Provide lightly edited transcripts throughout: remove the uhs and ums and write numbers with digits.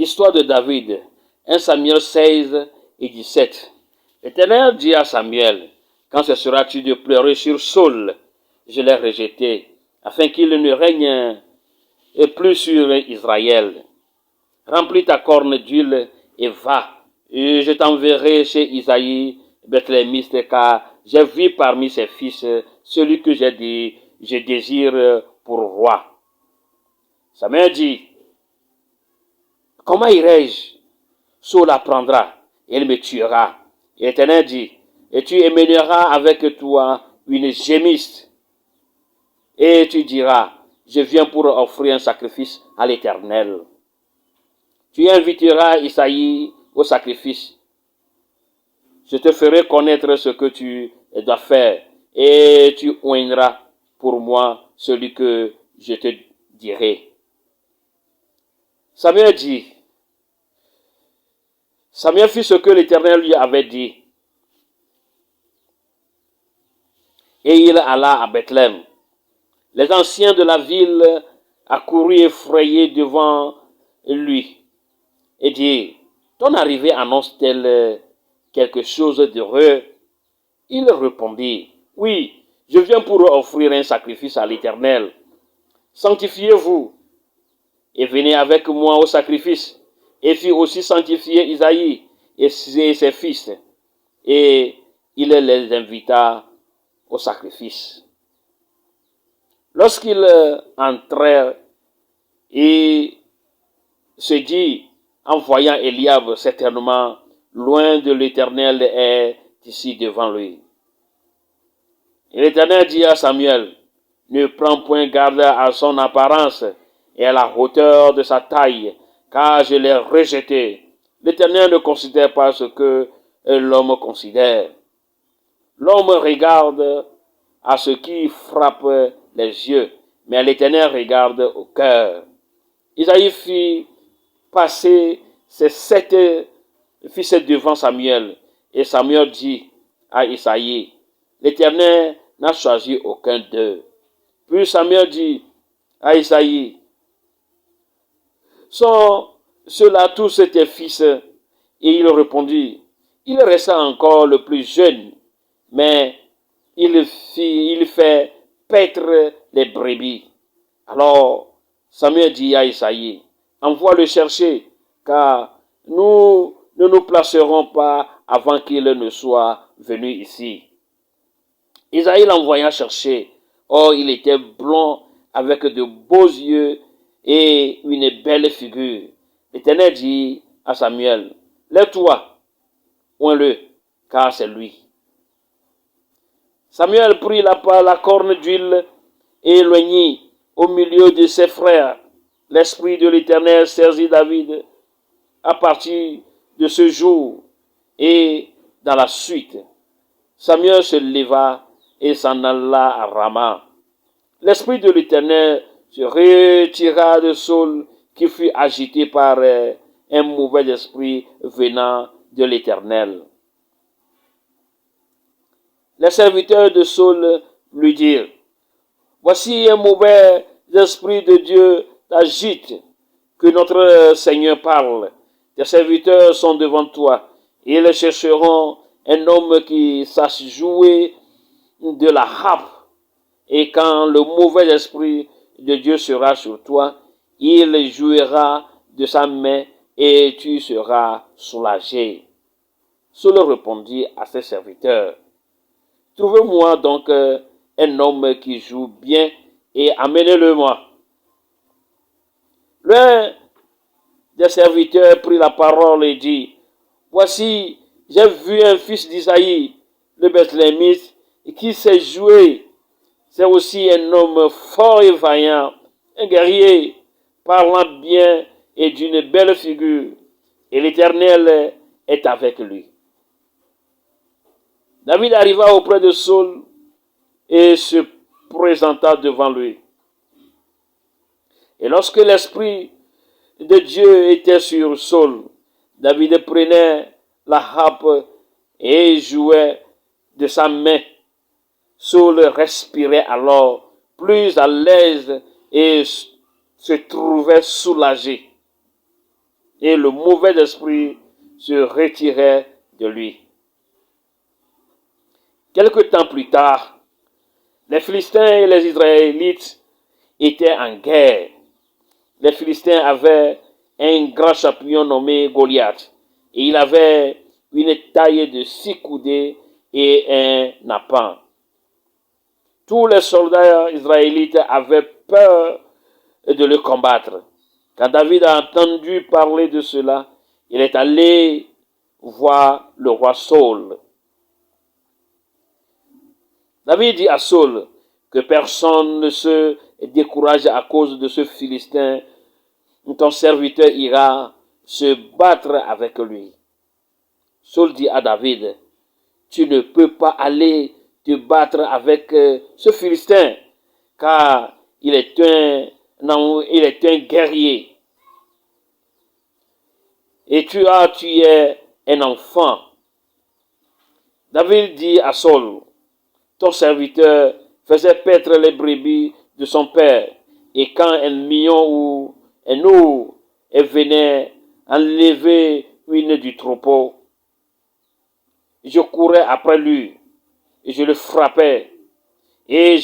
Histoire de David, 1 Samuel 16 et 17. L'Éternel dit à Samuel, quand cesseras-tu de pleurer sur Saul? Je l'ai rejeté, afin qu'il ne règne plus sur Israël. Remplis ta corne d'huile et va. Et je t'enverrai chez Isaïe, Bethlémiste, car j'ai vu parmi ses fils celui que je désire pour roi. Samuel dit, comment irai-je? Saul apprendra, et il me tuera. Et l'Éternel dit, et tu emmèneras avec toi une gémiste, et tu diras, je viens pour offrir un sacrifice à l'Éternel. Tu inviteras Isaïe au sacrifice. Je te ferai connaître ce que tu dois faire, et tu oindras pour moi celui que je te dirai. Samuel fit ce que l'Éternel lui avait dit. Et il alla à Bethléem. Les anciens de la ville accoururent effrayés devant lui et dirent, ton arrivée annonce-t-elle quelque chose d'heureux? Il répondit, oui, je viens pour offrir un sacrifice à l'Éternel. Sanctifiez-vous et venez avec moi au sacrifice. Et fit aussi sanctifier Isaïe et ses fils. Et il les invita au sacrifice. Lorsqu'ils entrèrent, il se dit, en voyant Eliab, certainement, loin de l'Éternel est ici devant lui. Et l'Éternel dit à Samuel, ne prends point garde à son apparence et à la hauteur de sa taille, car je l'ai rejeté. L'Éternel ne considère pas ce que l'homme considère. L'homme regarde à ce qui frappe les yeux, mais l'Éternel regarde au cœur. Isaïe fit passer ses 7 fils devant Samuel, et Samuel dit à Isaïe, l'Éternel n'a choisi aucun d'eux. Puis Samuel dit à Isaïe, sont ceux-là tous tes fils? Et il répondit, il resta encore le plus jeune, mais il fait paître les brebis. Alors Samuel dit à Isaïe, envoie le chercher, car nous ne nous placerons pas avant qu'il ne soit venu ici. Isaïe l'envoya chercher. Or, il était blond, avec de beaux yeux et une belle figure. L'Éternel dit à Samuel, lève-toi, oins-le, car c'est lui. Samuel prit la corne d'huile et éloignit au milieu de ses frères. L'Esprit de l'Éternel saisit David à partir de ce jour et dans la suite. Samuel se leva et s'en alla à Rama. L'Esprit de l'Éternel se retira de Saul, qui fut agité par un mauvais esprit venant de l'Éternel. Les serviteurs de Saul lui dirent, voici un mauvais esprit de Dieu t'agite, que notre Seigneur parle. Tes serviteurs sont devant toi. Ils chercheront un homme qui sache jouer de la harpe. Et quand le mauvais esprit de Dieu sera sur toi, il jouera de sa main et tu seras soulagé. Saul répondit à ses serviteurs, trouvez-moi donc un homme qui joue bien et amenez-le-moi. L'un des serviteurs prit la parole et dit, voici, j'ai vu un fils d'Isaïe, le Bethlémiste, qui sait jouer. C'est aussi un homme fort et vaillant, un guerrier, parlant bien et d'une belle figure, et l'Éternel est avec lui. David arriva auprès de Saul et se présenta devant lui. Et lorsque l'Esprit de Dieu était sur Saul, David prenait la harpe et jouait de sa main. Saul respirait alors plus à l'aise et se trouvait soulagé. et le mauvais esprit se retirait de lui. Quelque temps plus tard, les Philistins et les Israélites étaient en guerre. Les Philistins avaient un grand champion nommé Goliath, et il avait une taille de 6 coudées et un nappan. Tous les soldats israélites avaient peur de le combattre. Quand David a entendu parler de cela, il est allé voir le roi Saul. David dit à Saul que personne ne se décourage à cause de ce Philistin. Ton serviteur ira se battre avec lui. Saul dit à David, tu ne peux pas aller te battre avec ce Philistin, car il est un guerrier. Et tu es un enfant. David dit à Saul, ton serviteur faisait paître les brebis de son père, et quand un lion ou un ours venait enlever une du troupeau, je courais après lui, et je le frappais, et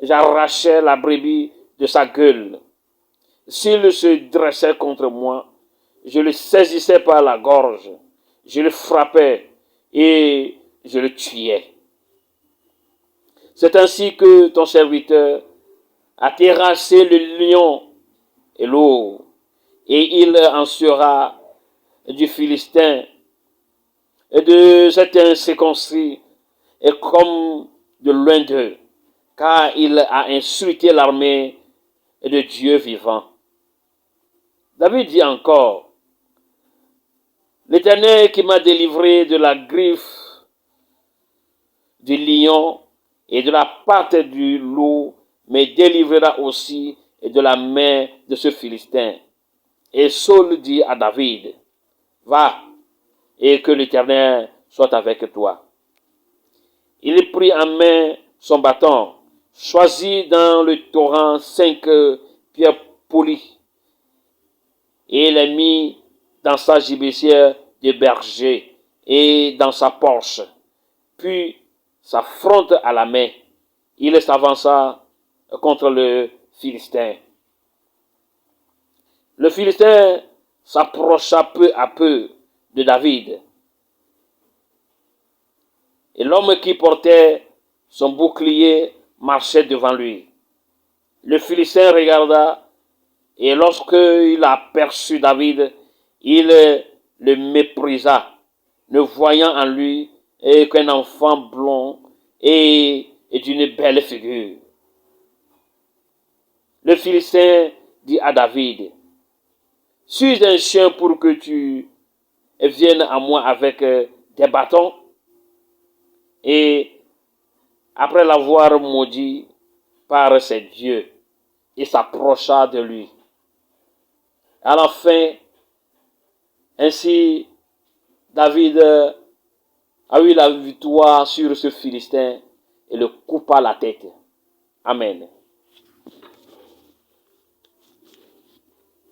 j'arrachais la brebis de sa gueule. S'il se dressait contre moi, je le saisissais par la gorge, je le frappais, et je le tuais. C'est ainsi que ton serviteur a terrassé le lion et l'ours, et il en sera du Philistin et de cet incirconcis et comme de l'un d'eux, car il a insulté l'armée de Dieu vivant. David dit encore, l'Éternel qui m'a délivré de la griffe du lion et de la patte du loup me délivrera aussi de la main de ce Philistin. Et Saul dit à David, va, et que l'Éternel soit avec toi. Il prit en main son bâton, choisit dans le torrent 5 pierres polies, et les mit dans sa gibecière de berger et dans sa poche, puis sa fronte à la main. Il s'avança contre le Philistin. Le Philistin s'approcha peu à peu de David. Et l'homme qui portait son bouclier marchait devant lui. Le Philistin regarda, et lorsqu'il aperçut David, il le méprisa, ne voyant en lui qu'un enfant blond et d'une belle figure. Le Philistin dit à David, suis-je un chien pour que tu viennes à moi avec des bâtons? Et après l'avoir maudit par ses dieux, il s'approcha de lui. À la fin, ainsi, David a eu la victoire sur ce Philistin et le coupa la tête. Amen.